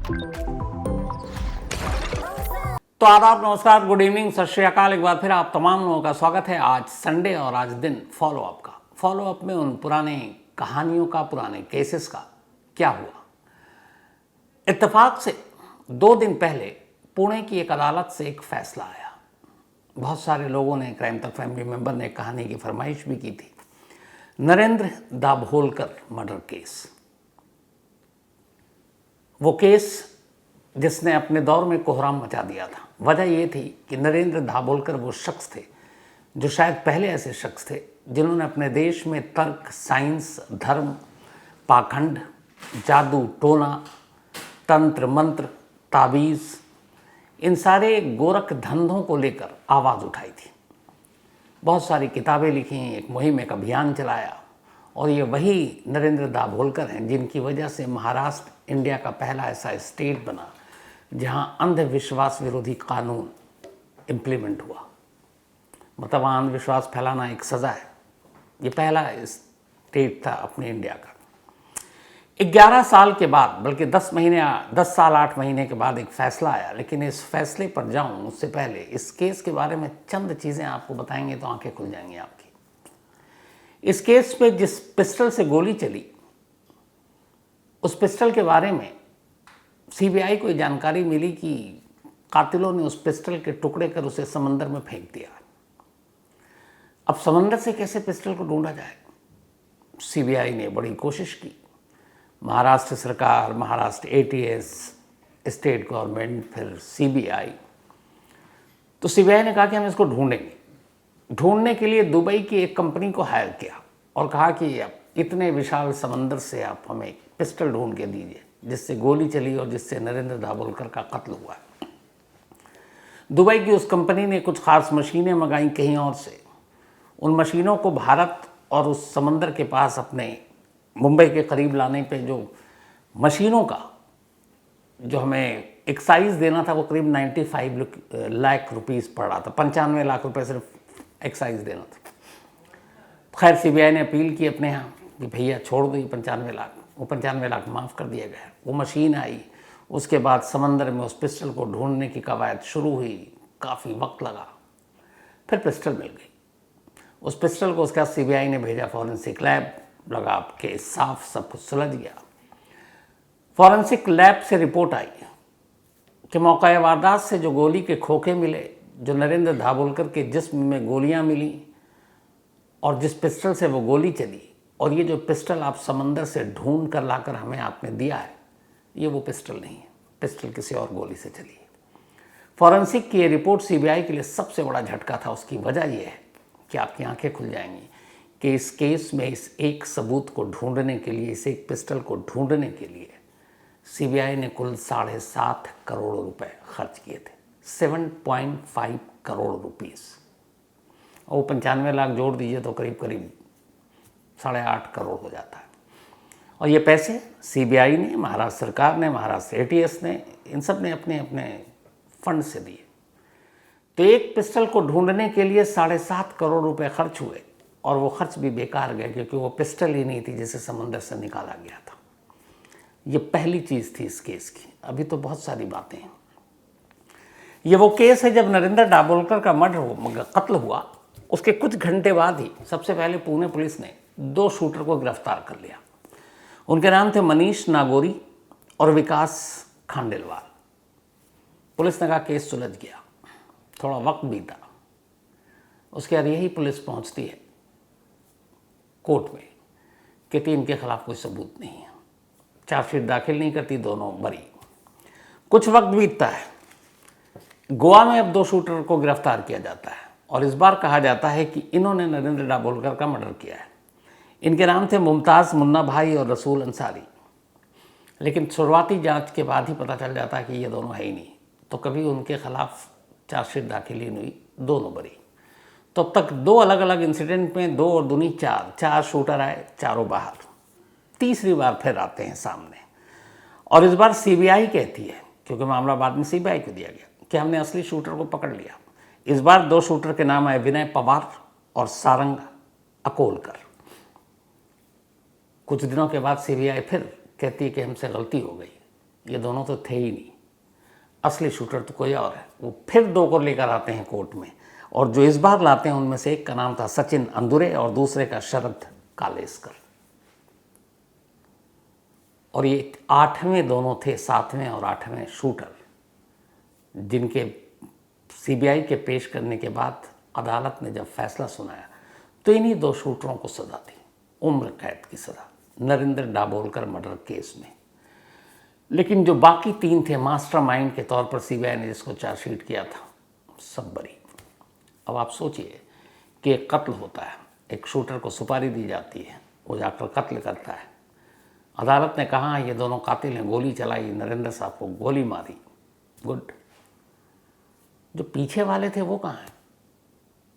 तो आदाब, नमस्कार, गुड इवनिंग, सत श्री अकाल। एक बार फिर आप तमाम लोगों का स्वागत है आज संडे और आज दिन फॉलो अप का। फॉलो अप में उन पुराने कहानियों का, पुराने केसेस का क्या हुआ। इत्तेफाक से 2 दिन पहले पुणे की एक अदालत से एक फैसला आया। बहुत सारे लोगों ने, क्राइम तक फैमिली मेंबर ने कहानी की फरमाइश भी की थी। नरेंद्र दाभोलकर मर्डर केस, वो केस जिसने अपने दौर में कोहराम मचा दिया था। वजह ये थी कि नरेंद्र दाभोलकर वो शख्स थे जो शायद पहले ऐसे शख्स थे जिन्होंने अपने देश में तर्क, साइंस, धर्म, पाखंड, जादू टोना, तंत्र मंत्र, ताबीज़, इन सारे गोरख धंधों को लेकर आवाज़ उठाई थी। बहुत सारी किताबें लिखी, एक मुहिम, एक अभियान चलाया। और ये वही नरेंद्र दाभोलकर हैं जिनकी वजह से महाराष्ट्र इंडिया का पहला ऐसा स्टेट बना जहां अंधविश्वास विरोधी कानून इम्प्लीमेंट हुआ। मतलब अंधविश्वास फैलाना एक सज़ा है। ये पहला स्टेट था अपने इंडिया का। 11 साल के बाद, बल्कि 10 साल 8 महीने के बाद एक फ़ैसला आया। लेकिन इस फैसले पर जाऊं उससे पहले इस केस के बारे में चंद चीज़ें आपको बताएंगे तो आंखें खुल जाएंगी आपकी। इस केस पे जिस पिस्टल से गोली चली, उस पिस्टल के बारे में सीबीआई को जानकारी मिली कि कातिलों ने उस पिस्टल के टुकड़े कर उसे समंदर में फेंक दिया। अब समंदर से कैसे पिस्टल को ढूंढा जाए? सीबीआई ने बड़ी कोशिश की। महाराष्ट्र सरकार, महाराष्ट्र एटीएस, स्टेट गवर्नमेंट, फिर सीबीआई। तो सीबीआई ने कहा कि हम इसको ढूंढेंगे। ढूंढने के लिए दुबई की एक कंपनी को हायर किया और कहा कि अब इतने विशाल समंदर से आप हमें पिस्टल ढूंढ के दीजिए जिससे गोली चली और जिससे नरेंद्र दाभोलकर का कत्ल हुआ। दुबई की उस कंपनी ने कुछ खास मशीनें मंगाई कहीं और से। उन मशीनों को भारत और उस समंदर के पास अपने मुंबई के करीब लाने पे जो मशीनों का जो हमें एक्साइज देना था वो करीब 95 लाख रुपीस पड़ रहा था। 95 लाख रुपए सिर्फ एक्साइज देना था। खैर सीबीआई ने अपील की अपने यहाँ कि भैया छोड़ दो ये 95 लाख। वो 95 लाख माफ़ कर दिया गया। वो मशीन आई, उसके बाद समंदर में उस पिस्टल को ढूंढने की कवायद शुरू हुई। काफ़ी वक्त लगा, फिर पिस्टल मिल गई। उस पिस्टल को उसके बाद सीबीआई ने भेजा फॉरेंसिक लैब। लगा के साफ सब कुछ सुलझ गया। फॉरेंसिक लैब से रिपोर्ट आई कि मौका वारदात से जो गोली के खोखे मिले, जो नरेंद्र दाभोलकर के जिस्म में गोलियां मिली और जिस पिस्टल से वो गोली चली, और ये जो पिस्टल आप समंदर से ढूंढ कर लाकर हमें आपने दिया है, ये वो पिस्टल नहीं है। पिस्टल किसी और गोली से चली है। फॉरेंसिक की ये रिपोर्ट सीबीआई के लिए सबसे बड़ा झटका था। उसकी वजह यह है कि आपकी आंखें खुल जाएंगी कि इस केस में इस एक सबूत को ढूंढने के लिए, इस एक पिस्टल को ढूंढने के लिए सीबीआई ने कुल 7.5 करोड़ रुपए खर्च किए थे। 7.5 करोड़ रुपीस। और 95 लाख जोड़ दीजिए तो करीब 8.5 करोड़ हो जाता है। और ये पैसे सीबीआई ने, महाराष्ट्र सरकार ने, महाराष्ट्र एटीएस ने, इन सब ने अपने अपने फंड से दिए। तो एक पिस्टल को ढूंढने के लिए 7.5 करोड़ रुपए खर्च हुए और वो खर्च भी बेकार गए क्योंकि वो पिस्टल ही नहीं थी जिसे समंदर से निकाला गया था। ये पहली चीज़ थी इस केस की। अभी तो बहुत सारी बातें हैं। ये वो केस है जब नरेंद्र दाभोलकर का कत्ल हुआ, उसके कुछ घंटे बाद ही सबसे पहले पुणे पुलिस ने 2 शूटर को गिरफ्तार कर लिया। उनके नाम थे मनीष नागोरी और विकास खांडेलवाल। पुलिस ने कहा केस सुलझ गया। थोड़ा वक्त बीता। उसके बाद यही पुलिस पहुंचती है कोर्ट में कहती इनके खिलाफ कोई सबूत नहीं है, चार्जशीट दाखिल नहीं करती, दोनों बरी। कुछ वक्त बीतता है। गोवा में अब 2 शूटर को गिरफ्तार किया जाता है और इस बार कहा जाता है कि इन्होंने नरेंद्र दाभोलकर का मर्डर किया है। इनके नाम थे मुमताज़ मुन्ना भाई और रसूल अंसारी। लेकिन शुरुआती जांच के बाद ही पता चल जाता है कि ये दोनों है ही नहीं। तो कभी उनके खिलाफ चार्जशीट दाखिल ही नहीं हुई, दोनों बरी। तो अब तक 2 अलग अलग इंसिडेंट में 2 और दूनी 4 शूटर आए, चारों बाहर। तीसरी बार फिर आते हैं सामने और इस बार सीबीआई कहती है, क्योंकि मामला बाद में सीबीआई को दिया गया, कि हमने असली शूटर को पकड़ लिया। इस बार 2 शूटर के नाम आए विनय पवार और सारंग अकोलकर। कुछ दिनों के बाद सीबीआई फिर कहती है कि हमसे गलती हो गई, ये दोनों तो थे ही नहीं, असली शूटर तो कोई और है। वो फिर 2 को लेकर आते हैं कोर्ट में, और जो इस बार लाते हैं उनमें से एक का नाम था सचिन अंदुरे और दूसरे का शरद कालेस्कर। और ये 8वें दोनों थे, 7वें और 8वें शूटर, जिनके सीबीआई के पेश करने के बाद अदालत ने जब फैसला सुनाया तो इन्हीं 2 शूटरों को सज़ा दी, उम्र कैद की सज़ा, नरेंद्र दाभोलकर मर्डर केस में। लेकिन जो बाकी 3 थे, मास्टरमाइंड के तौर पर सीबीआई ने जिसको चार्जशीट किया था, सब बरी। अब आप सोचिए कि एक कत्ल होता है, एक शूटर को सुपारी दी जाती है, वो जाकर कत्ल करता है। अदालत ने कहा ये दोनों कातिल हैं, गोली चलाई, नरेंद्र साहब को गोली मारी, गुड। जो पीछे वाले थे वो कहाँ हैं?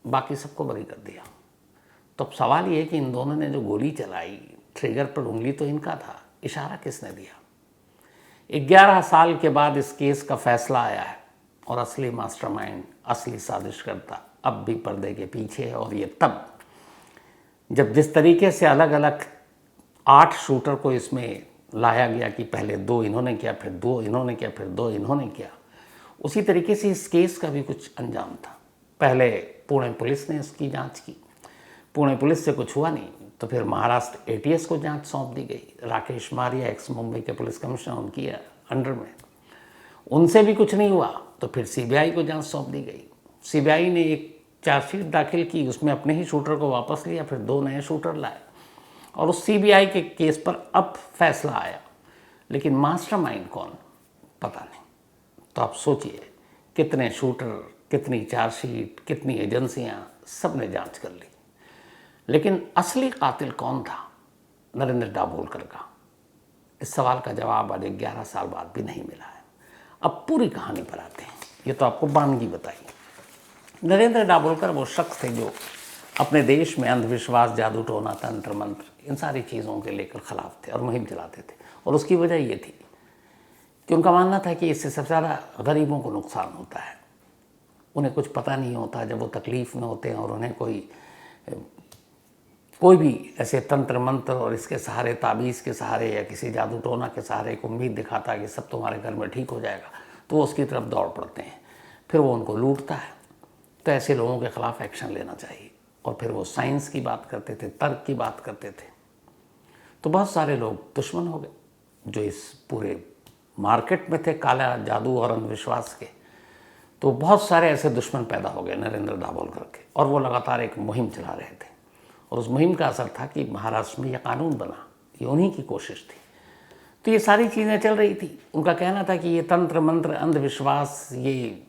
बाकी सबको बरी कर दिया। तो अब सवाल ये है कि इन दोनों ने जो गोली चलाई, ट्रिगर पर उंगली तो इनका था, इशारा किसने दिया? 11 साल के बाद इस केस का फैसला आया है और असली मास्टरमाइंड, असली साजिशकर्ता अब भी पर्दे के पीछे है। और ये तब जब जिस तरीके से अलग अलग 8 शूटर को इसमें लाया गया कि पहले 2 इन्होंने किया, फिर 2 इन्होंने किया, फिर 2 इन्होंने किया, उसी तरीके से इस केस का भी कुछ अंजाम था। पहले पुणे पुलिस ने इसकी जांच की, पुणे पुलिस से कुछ हुआ नहीं तो फिर महाराष्ट्र एटीएस को जांच सौंप दी गई। राकेश मारिया, एक्स मुंबई के पुलिस कमिश्नर, उनकी अंडर में, उनसे भी कुछ नहीं हुआ तो फिर सीबीआई को जांच सौंप दी गई। सीबीआई ने एक चार्जशीट दाखिल की, उसमें अपने ही शूटर को वापस लिया, फिर 2 नए शूटर लाए और उस सीबीआई के केस पर अब फैसला आया। लेकिन मास्टरमाइंड कौन, पता नहीं। तो आप सोचिए कितने शूटर, कितनी चार्जशीट, कितनी एजेंसियां, सब ने जांच कर ली, लेकिन असली कातिल कौन था नरेंद्र दाभोलकर का? इस सवाल का जवाब आज 11 साल बाद भी नहीं मिला है। अब पूरी कहानी पर आते हैं। ये तो आपको बानगी बताई। नरेंद्र दाभोलकर वो शख्स थे जो अपने देश में अंधविश्वास, जादू टोना, तंत्र मंत्र, इन सारी चीज़ों के लेकर खिलाफ थे और मुहिम चलाते थे। और उसकी वजह ये थी कि उनका मानना था कि इससे सबसे ज़्यादा गरीबों को नुकसान होता है। उन्हें कुछ पता नहीं होता, जब वो तकलीफ़ में होते हैं और उन्हें कोई भी ऐसे तंत्र मंत्र और इसके सहारे, ताबीज़ के सहारे या किसी जादू टोना के सहारे एक उम्मीद दिखाता है कि सब तुम्हारे घर में ठीक हो जाएगा, तो वो उसकी तरफ दौड़ पड़ते हैं, फिर वो उनको लूटता है। तो ऐसे लोगों के ख़िलाफ़ एक्शन लेना चाहिए। और फिर वो साइंस की बात करते थे, तर्क की बात करते थे। तो बहुत सारे लोग दुश्मन हो गए जो इस पूरे मार्केट में थे काला जादू और अंधविश्वास के। तो बहुत सारे ऐसे दुश्मन पैदा हो गए नरेंद्र दाभोलकर के, और वो लगातार एक मुहिम चला रहे थे। और उस मुहिम का असर था कि महाराष्ट्र में यह कानून बना, ये उन्हीं की कोशिश थी। तो ये सारी चीज़ें चल रही थी। उनका कहना था कि ये तंत्र मंत्र, अंधविश्वास, ये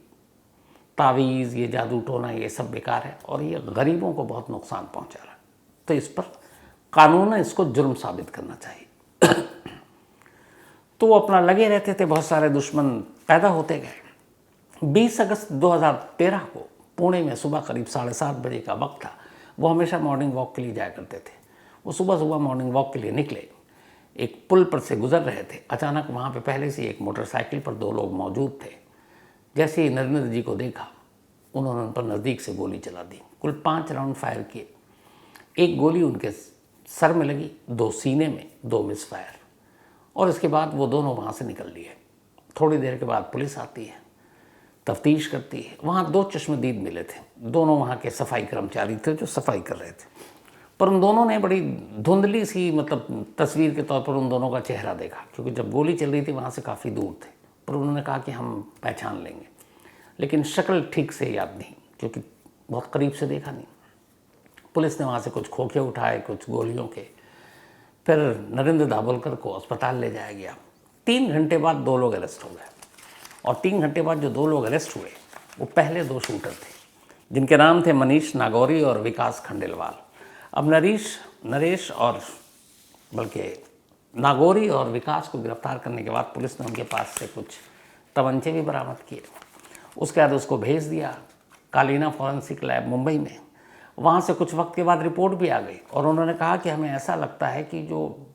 तावीज़, ये जादू टोना, ये सब बेकार है और ये गरीबों को बहुत नुकसान पहुंचा रहा है। तो इस पर कानून है, इसको जुर्म साबित करना चाहिए। तो वो अपना लगे रहते थे, बहुत सारे दुश्मन पैदा होते गए। 20 अगस्त 2013 को पुणे में सुबह करीब 7:30 बजे का वक्त था। वो हमेशा मॉर्निंग वॉक के लिए जाया करते थे। वो सुबह सुबह मॉर्निंग वॉक के लिए निकले, एक पुल पर से गुजर रहे थे। अचानक वहाँ पे पहले से एक मोटरसाइकिल पर 2 लोग मौजूद थे। जैसे ही नरेंद्र जी को देखा, उन्होंने उन पर नज़दीक से गोली चला दी। कुल 5 राउंड फायर किए। एक गोली उनके सर में लगी, 2 सीने में, 2 मिस फायर, और इसके बाद वो दोनों वहाँ से निकल लिए। थोड़ी देर के बाद पुलिस आती है, तफ्तीश करती है। वहाँ 2 चश्मदीद मिले थे, दोनों वहाँ के सफाई कर्मचारी थे जो सफाई कर रहे थे। पर उन दोनों ने बड़ी धुंधली सी, मतलब तस्वीर के तौर पर उन दोनों का चेहरा देखा, क्योंकि जब गोली चल रही थी वहाँ से काफ़ी दूर थे। पर उन्होंने कहा कि हम पहचान लेंगे, लेकिन शक्ल ठीक से याद नहीं, क्योंकि बहुत करीब से देखा नहीं। पुलिस ने वहाँ से कुछ खोखे उठाए, कुछ गोलियों के। फिर नरेंद्र दाभोलकर को अस्पताल ले जाया गया। 3 घंटे बाद 2 लोग अरेस्ट हो गए, और 3 घंटे बाद जो 2 लोग अरेस्ट हुए वो पहले 2 शूटर थे, जिनके नाम थे मनीष नागौरी और विकास खंडेलवाल। अब नरेश और बल्कि नागौरी और विकास को गिरफ्तार करने के बाद पुलिस ने उनके पास से कुछ तमंचे भी बरामद किए। उसके बाद उसको भेज दिया कालीना फॉरेंसिक लैब मुंबई में। वहाँ से कुछ वक्त के बाद रिपोर्ट भी आ गई, और उन्होंने कहा कि हमें ऐसा लगता है कि जो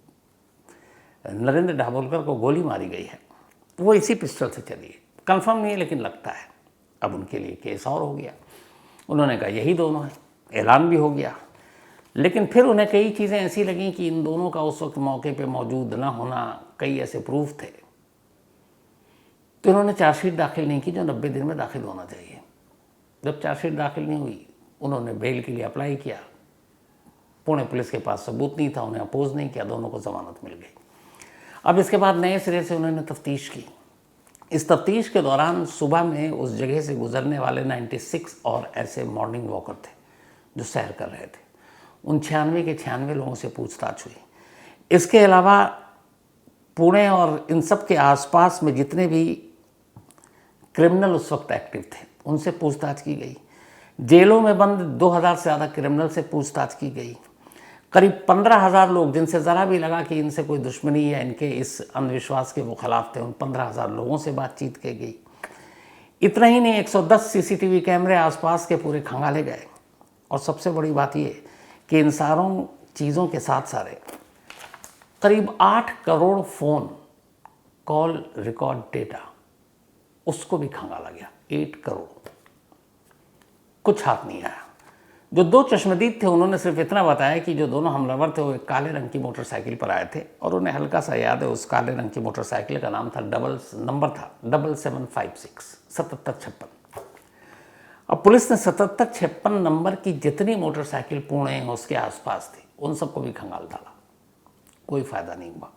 नरेंद्र दाभोलकर को गोली मारी गई है वो इसी पिस्टल से चली है। कंफर्म नहीं है, लेकिन लगता है। अब उनके लिए केस और हो गया। उन्होंने कहा यही दोनों हैं, ऐलान भी हो गया। लेकिन फिर उन्हें कई चीज़ें ऐसी लगीं कि इन दोनों का उस वक्त मौके पे मौजूद न होना, कई ऐसे प्रूफ थे तो इन्होंने चार्जशीट दाखिल नहीं की जो 90 दिन में दाखिल होना चाहिए। जब चार्जशीट दाखिल नहीं हुई, उन्होंने बेल के लिए अप्लाई किया। पुणे पुलिस के पास सबूत नहीं था, उन्हें अपोज नहीं किया, दोनों को जमानत मिल गई। अब इसके बाद नए सिरे से उन्होंने तफ्तीश की। इस तफ्तीश के दौरान सुबह में उस जगह से गुजरने वाले 96 और ऐसे मॉर्निंग वॉकर थे जो सैर कर रहे थे। उन 96 के 96 लोगों से पूछताछ हुई। इसके अलावा पुणे और इन सब के आसपास में जितने भी क्रिमिनल उस वक्त एक्टिव थे उनसे पूछताछ की गई। जेलों में बंद 2000 से ज़्यादा क्रिमिनल से पूछताछ की गई। करीब 15,000 लोग जिनसे ज़रा भी लगा कि इनसे कोई दुश्मनी या इनके इस अंधविश्वास के वो खिलाफ थे, उन 15,000 लोगों से बातचीत की गई। इतना ही नहीं, 110 CCTV कैमरे आसपास के पूरे खंगाले गए। और सबसे बड़ी बात ये कि इन सारों चीज़ों के साथ सारे करीब 8 crore phone call record data उसको भी खंगाला गया। 8 करोड़। कुछ हाथ नहीं आया। जो 2 चश्मदीद थे उन्होंने सिर्फ इतना बताया कि जो दोनों हमलावर थे वो एक काले रंग की मोटरसाइकिल पर आए थे और उन्हें हल्का सा याद है उस काले रंग की मोटरसाइकिल का नाम था नंबर था 7756 7756। अब पुलिस ने 7756 नंबर की जितनी मोटरसाइकिल पुणे उसके आसपास थी उन सबको भी खंगाल डाला। कोई फायदा नहीं हुआ।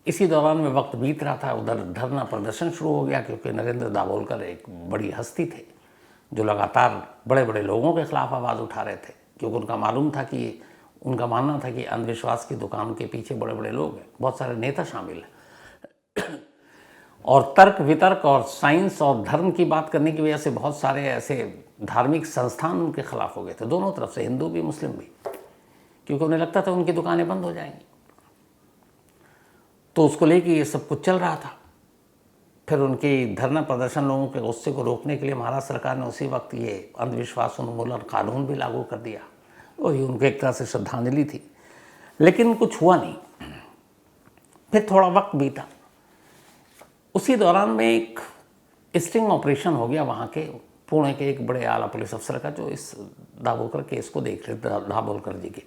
इसी दौरान में वक्त बीत रहा था, उधर धरना प्रदर्शन शुरू हो गया क्योंकि नरेंद्र दाभोलकर एक बड़ी हस्ती थे जो लगातार बड़े बड़े लोगों के खिलाफ आवाज़ उठा रहे थे, क्योंकि उनका मानना था कि अंधविश्वास की दुकान के पीछे बड़े बड़े लोग हैं, बहुत सारे नेता शामिल हैं और तर्क वितर्क और साइंस और धर्म की बात करने की वजह से बहुत सारे ऐसे धार्मिक संस्थान उनके खिलाफ हो गए थे, दोनों तरफ से, हिंदू भी मुस्लिम भी, क्योंकि उन्हें लगता था उनकी दुकानें बंद हो जाएंगी। तो उसको लेके ये सब कुछ चल रहा था। फिर उनकी धरना प्रदर्शन लोगों के गुस्से को रोकने के लिए महाराष्ट्र सरकार ने उसी वक्त ये अंधविश्वास उन्मूलन कानून भी लागू कर दिया और ये उनके एक तरह से श्रद्धांजलि थी। लेकिन कुछ हुआ नहीं। फिर थोड़ा वक्त बीता। उसी दौरान में एक स्टिंग ऑपरेशन हो गया वहाँ के पुणे के एक बड़े आला पुलिस अफसर का जो इस दाभोलकर केस को देख रहे थे, दाभोलकर जी के।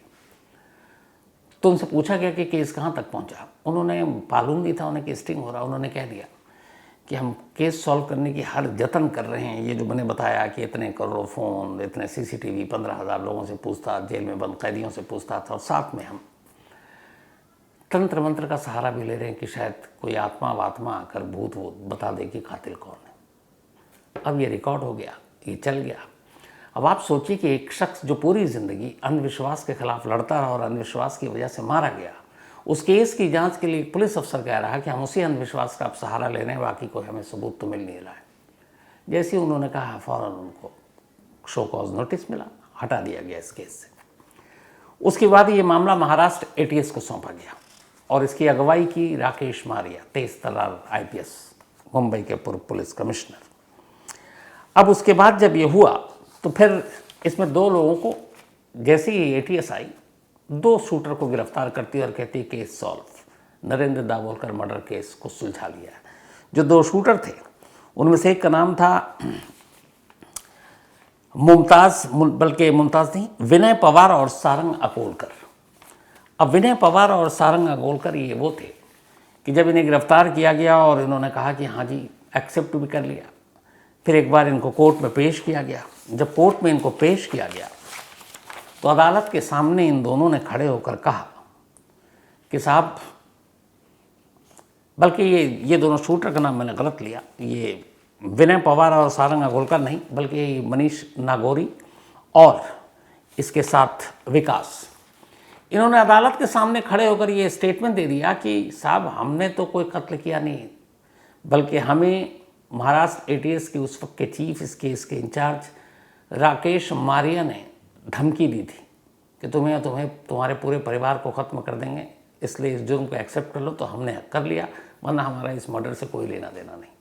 तो उनसे पूछा गया कि केस कहाँ तक पहुँचा। उन्होंने मालूम नहीं था उन्हें कि स्टिंग हो रहा। उन्होंने कह दिया कि हम केस सॉल्व करने की हर जतन कर रहे हैं। ये जो मैंने बताया कि इतने करोड़ फ़ोन, इतने CCTV, 15,000 लोगों से पूछताछ, जेल में बंद कैदियों से पूछताछ, और साथ में हम तंत्र मंत्र का सहारा भी ले रहे हैं कि शायद कोई आत्मा आकर भूत बता दे कि कातिल कौन है। अब ये रिकॉर्ड हो गया, ये चल गया। अब आप सोचिए कि एक शख्स जो पूरी ज़िंदगी अंधविश्वास के खिलाफ लड़ता रहा और अंधविश्वास की वजह से मारा गया, उस केस की जांच के लिए पुलिस अफसर कह रहा कि हम उसी अंधविश्वास का अब सहारा ले रहे हैं, बाकी कोई हमें सबूत तो मिल नहीं रहा है। जैसे ही उन्होंने कहा फौरन उनको शो कॉज नोटिस मिला, हटा दिया गया इस केस से। उसके बाद ये मामला महाराष्ट्र ATS को सौंपा गया और इसकी अगुवाई की राकेश मारिया, तेज तर्रार IPS, मुंबई के पूर्व पुलिस कमिश्नर। अब उसके बाद जब ये हुआ तो फिर इसमें 2 लोगों को, जैसे ही ATS आई, 2 शूटर को गिरफ्तार करती और कहती case solve, Narendra Dabholkar murder case को सुलझा लिया। जो 2 शूटर थे उनमें से एक का नाम था मुमताज़ नहीं, विनय पवार और सारंग अकोलकर। अब विनय पवार और सारंग अकोलकर ये वो थे कि जब इन्हें गिरफ्तार किया गया और इन्होंने कहा कि हाँ जी एक्सेप्ट भी कर लिया, फिर एक बार इनको कोर्ट में पेश किया गया। जब कोर्ट में इनको पेश किया गया तो अदालत के सामने इन दोनों ने खड़े होकर कहा कि साहब, बल्कि ये दोनों शूटर का नाम मैंने गलत लिया, ये विनय पवार और सारंग अकोलकर नहीं, बल्कि मनीष नागौरी और इसके साथ विकास। इन्होंने अदालत के सामने खड़े होकर ये स्टेटमेंट दे दिया कि साहब हमने तो कोई कत्ल किया नहीं, बल्कि हमें महाराष्ट्र ATS के उस वक्त के चीफ, इस केस के इंचार्ज राकेश मारिया ने धमकी दी थी कि तुम्हारे पूरे परिवार को ख़त्म कर देंगे, इसलिए इस जुर्म को एक्सेप्ट कर लो। तो हमने कर लिया, वरना हमारा इस मर्डर से कोई लेना देना नहीं।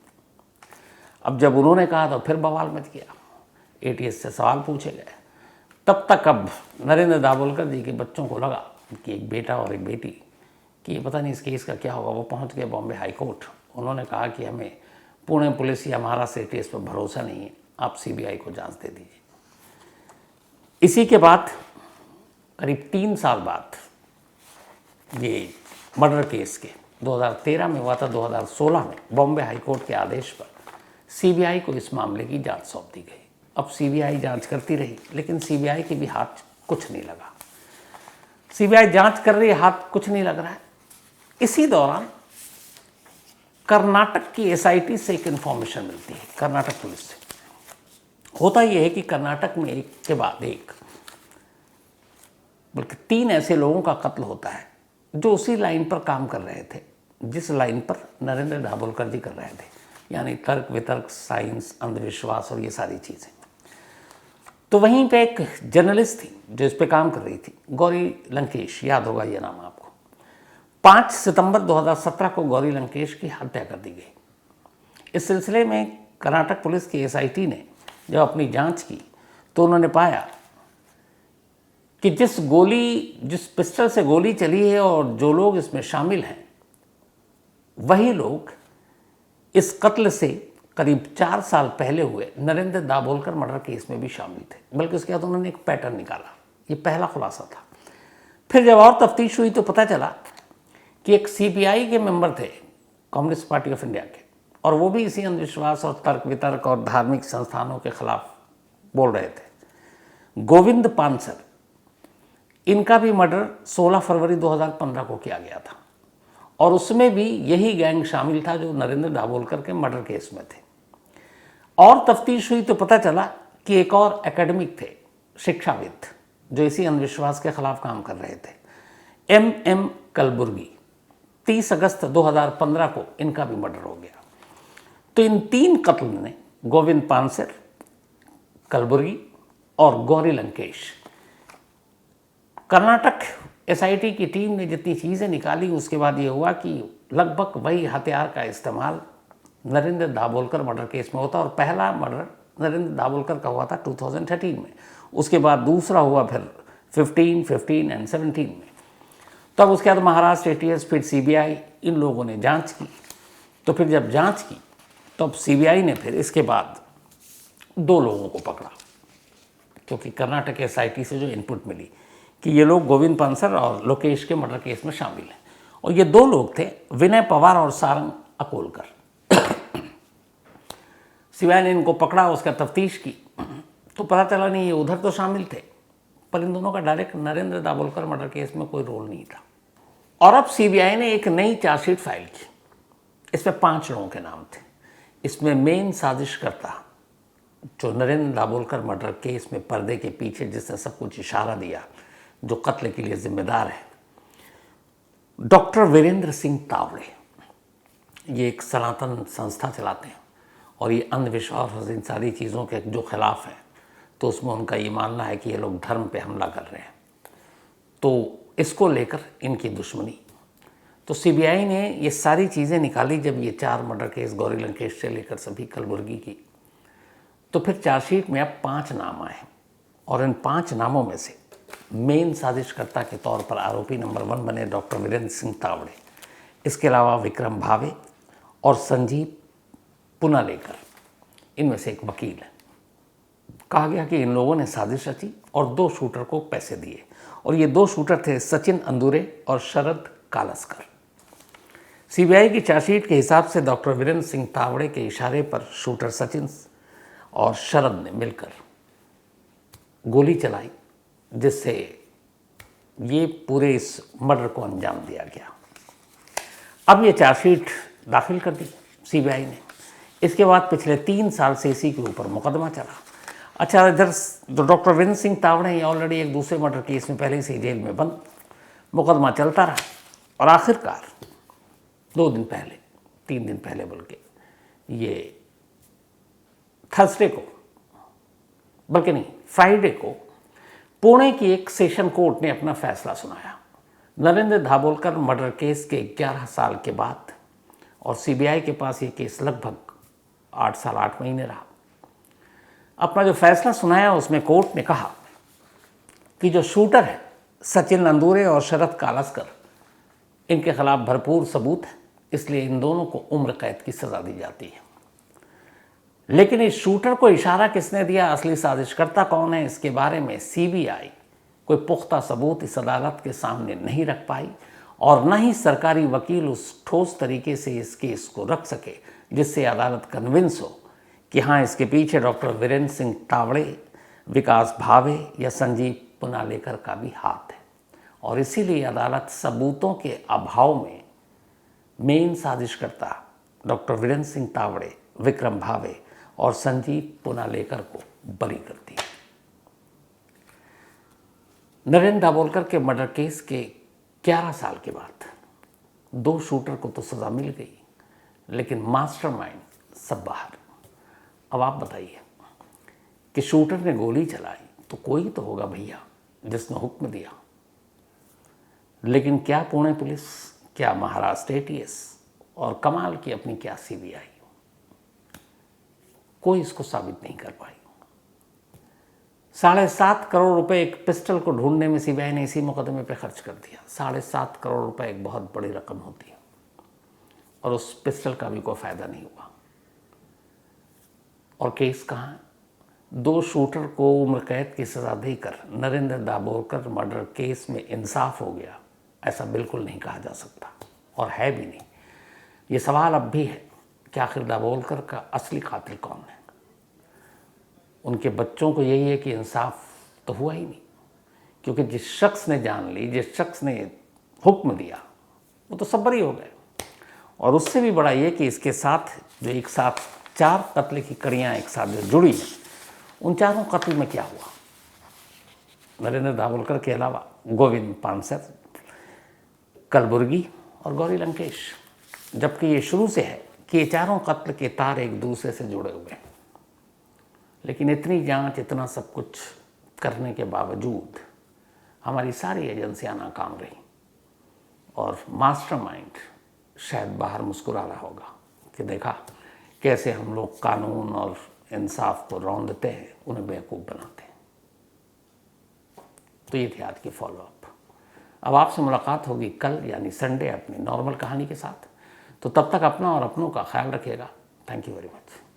अब जब उन्होंने कहा तो फिर बवाल मच गया, ATS से सवाल पूछे गए। तब तक अब नरेंद्र दाभोलकर जी के बच्चों को लगा कि एक बेटा और एक बेटी, कि पता नहीं इस केस का क्या होगा। वो पहुंच गए बॉम्बे हाई कोर्ट। उन्होंने कहा कि हमें पुणे पुलिस या महाराष्ट्र ATS पर भरोसा नहीं है, आप CBI को जांच दे दीजिए। इसी के बाद करीब 3 साल बाद ये मर्डर केस के 2013 में हुआ था, 2016 में बॉम्बे हाईकोर्ट के आदेश पर सीबीआई को इस मामले की जांच सौंप दी गई। अब सीबीआई जांच करती रही, लेकिन सीबीआई के भी हाथ कुछ नहीं लगा। सीबीआई जांच कर रही है, हाथ कुछ नहीं लग रहा है। इसी दौरान कर्नाटक की एसआईटी से एक इंफॉर्मेशन मिलती है, कर्नाटक पुलिस से। होता यह है कि कर्नाटक में एक के बाद एक, बल्कि 3 ऐसे लोगों का कत्ल होता है जो उसी लाइन पर काम कर रहे थे जिस लाइन पर नरेंद्र दाभोलकर जी कर रहे थे, यानी तर्क वितर्क, साइंस, अंधविश्वास और ये सारी चीज़ें। तो वहीं पे एक जर्नलिस्ट थी जो इस पे काम कर रही थी, गौरी लंकेश, याद होगा ये नाम आपको। 5 सितंबर 2017 को गौरी लंकेश की हत्या कर दी गई। इस सिलसिले में कर्नाटक पुलिस की एसआईटी ने जब अपनी जांच की तो उन्होंने पाया कि जिस पिस्टल से गोली चली है और जो लोग इसमें शामिल हैं, वही लोग इस कत्ल से करीब 4 साल पहले हुए नरेंद्र दाभोलकर मर्डर केस में भी शामिल थे। बल्कि उसके बाद उन्होंने एक पैटर्न निकाला। ये पहला खुलासा था। फिर जब और तफ्तीश हुई तो पता चला कि एक सीपीआई के मेंबर थे, कम्युनिस्ट पार्टी ऑफ इंडिया के, और वो भी इसी अंधविश्वास और तर्क वितर्क और धार्मिक संस्थानों के खिलाफ बोल रहे थे, गोविंद पानसर। इनका भी मर्डर 16 फरवरी 2015 को किया गया था और उसमें भी यही गैंग शामिल था जो नरेंद्र दाभोलकर के मर्डर केस में थे। और तफ्तीश हुई तो पता चला कि एक और एकेडमिक थे, शिक्षाविद, जो इसी अंधविश्वास के खिलाफ काम कर रहे थे, MM कलबुर्गी। 30 अगस्त 2015 को इनका भी मर्डर हो गया। तो इन 3 कत्ल ने, गोविंद पानसर, कलबुर्गी और गौरी लंकेश, कर्नाटक एसआईटी की टीम ने जितनी चीज़ें निकाली उसके बाद ये हुआ कि लगभग वही हथियार का इस्तेमाल नरेंद्र दाभोलकर मर्डर केस में होता। और पहला मर्डर नरेंद्र दाभोलकर का हुआ था 2013 में, उसके बाद दूसरा हुआ फिर 15 एंड 17 में। तब उसके बाद महाराष्ट्र एटीएस, फिर सीबीआई, इन लोगों ने जांच की। तो फिर जब जांच की तो अब सीबीआई ने फिर इसके बाद 2 लोगों को पकड़ा, क्योंकि कर्नाटक एसआईटी से जो इनपुट मिली कि ये लोग गोविंद पानसर और लोकेश के मर्डर केस में शामिल हैं। और ये 2 लोग थे, विनय पवार और सारंग अकोलकर। सीबीआई ने इनको पकड़ा, उसका तफ्तीश की तो पता चला नहीं ये उधर तो शामिल थे, पर इन दोनों का direct Narendra Dabholkar murder case में कोई रोल नहीं था। और अब सीबीआई ने एक नई चार्जशीट फाइल की। इसमें 5 लोगों के नाम थे। इसमें मेन साजिशकर्ता, जो नरेंद्र दाभोलकर मर्डर केस में पर्दे के पीछे जिसने सब कुछ इशारा दिया, जो कत्ल के लिए जिम्मेदार है, डॉक्टर वीरेंद्र सिंह तावड़े। ये एक सनातन संस्था चलाते हैं और ये अंधविश्वास और इन सारी चीज़ों के जो खिलाफ हैं, तो उसमें उनका ये मानना है कि ये लोग धर्म पे हमला कर रहे हैं। तो इसको लेकर इनकी दुश्मनी। तो सीबीआई ने ये सारी चीज़ें निकाली जब ये 4 मर्डर केस गौरी लंकेश से लेकर सभी कलबुर्गी की। तो फिर चार्जशीट में अब 5 नाम आए और इन 5 नामों में से मेन साजिशकर्ता के तौर पर आरोपी नंबर 1 बने डॉक्टर वीरेंद्र सिंह तावड़े। इसके अलावा विक्रम भावे और संजीव पुनालेकर, इनमें से एक वकील है। कहा गया कि इन लोगों ने साजिश रची और 2 शूटर को पैसे दिए, और ये 2 शूटर थे सचिन अंदुरे और शरद कालस्कर। सीबीआई की चार्जशीट के हिसाब से डॉक्टर वीरेंद्र सिंह तावड़े के इशारे पर शूटर सचिन और शरद ने मिलकर गोली चलाई, जिससे ये पूरे इस मर्डर को अंजाम दिया गया। अब ये चार्जशीट दाखिल कर दी सीबीआई ने। इसके बाद पिछले 3 साल से इसी के ऊपर मुकदमा चला। अच्छा, इधर तो डॉक्टर वीरेंद्र सिंह तावड़े ये ऑलरेडी एक दूसरे मर्डर केस में पहले से जेल में बंद, मुकदमा चलता रहा और आखिरकार 2 दिन पहले, 3 दिन पहले बल्कि, ये थर्सडे को, बल्कि नहीं फ्राइडे को, पुणे की एक सेशन कोर्ट ने अपना फैसला सुनाया। नरेंद्र दाभोलकर मर्डर केस के 11 साल के बाद, और सीबीआई के पास ये केस लगभग 8 साल 8 महीने रहा। अपना जो फैसला सुनाया उसमें कोर्ट ने कहा कि जो शूटर है सचिन अंदुरे और शरद कालस्कर, इनके खिलाफ भरपूर सबूत है, इसलिए इन दोनों को उम्र कैद की सज़ा दी जाती है। लेकिन इस शूटर को इशारा किसने दिया, असली साजिशकर्ता कौन है, इसके बारे में सीबीआई कोई पुख्ता सबूत इस अदालत के सामने नहीं रख पाई और न ही सरकारी वकील उस ठोस तरीके से इस केस को रख सके जिससे अदालत कन्विंस हो कि हाँ, इसके पीछे डॉक्टर वीरेंद्र सिंह तावड़े, विकास भावे या संजीव पुनालेकर का भी हाथ है। और इसीलिए अदालत सबूतों के अभाव में मेन साजिशकर्ता डॉक्टर वीरेंद्र सिंह तावड़े, विक्रम भावे और संजीव पुनालेकर को बरी करती है। नरेंद्र दाभोलकर के मर्डर केस के 11 साल के बाद 2 शूटर को तो सज़ा मिल गई, लेकिन मास्टरमाइंड सब बाहर। अब आप बताइए कि शूटर ने गोली चलाई तो कोई तो होगा भैया जिसने हुक्म दिया, लेकिन क्या पुणे पुलिस, क्या महाराष्ट्र ATS और कमाल की अपनी क्या CBI, कोई इसको साबित नहीं कर पाई। 7.5 करोड़ रुपए एक पिस्टल को ढूंढने में CBI ने इसी मुकदमे पे खर्च कर दिया। 7.5 करोड़ रुपए एक बहुत बड़ी रकम होती है, और उस पिस्टल का भी कोई फायदा नहीं हुआ। और केस कहाँ है? 2 शूटर को उम्र कैद की सजा देकर नरेंद्र दाभोलकर मर्डर केस में इंसाफ हो गया, ऐसा बिल्कुल नहीं कहा जा सकता, और है भी नहीं। ये सवाल अब भी है कि आखिर दाभोलकर का असली कातिल कौन है। उनके बच्चों को यही है कि इंसाफ तो हुआ ही नहीं, क्योंकि जिस शख्स ने जान ली, जिस शख्स ने हुक्म दिया, वो तो सब बरी हो गए। और उससे भी बड़ा ये कि इसके साथ जो एक साथ 4 कत्ल की कड़ियाँ एक साथ जो जुड़ी हैं, उन चारों कत्ल में क्या हुआ? नरेंद्र दाभोलकर के अलावा गोविंद पानसर, कलबुर्गी और गौरी लंकेश, जबकि ये शुरू से है कि ये चारों कत्ल के तार एक दूसरे से जुड़े हुए हैं। लेकिन इतनी जांच, इतना सब कुछ करने के बावजूद हमारी सारी एजेंसियां नाकाम रही, और मास्टरमाइंड शायद बाहर मुस्कुरा रहा होगा कि देखा कैसे हम लोग कानून और इंसाफ को रौंदते हैं, उन्हें बेवकूफ़ बनाते हैं। तो ये थी आज की फॉलोअप। अब आपसे मुलाकात होगी कल यानी संडे अपनी नॉर्मल कहानी के साथ। तो तब तक अपना और अपनों का ख्याल रखिएगा। Thank you very much.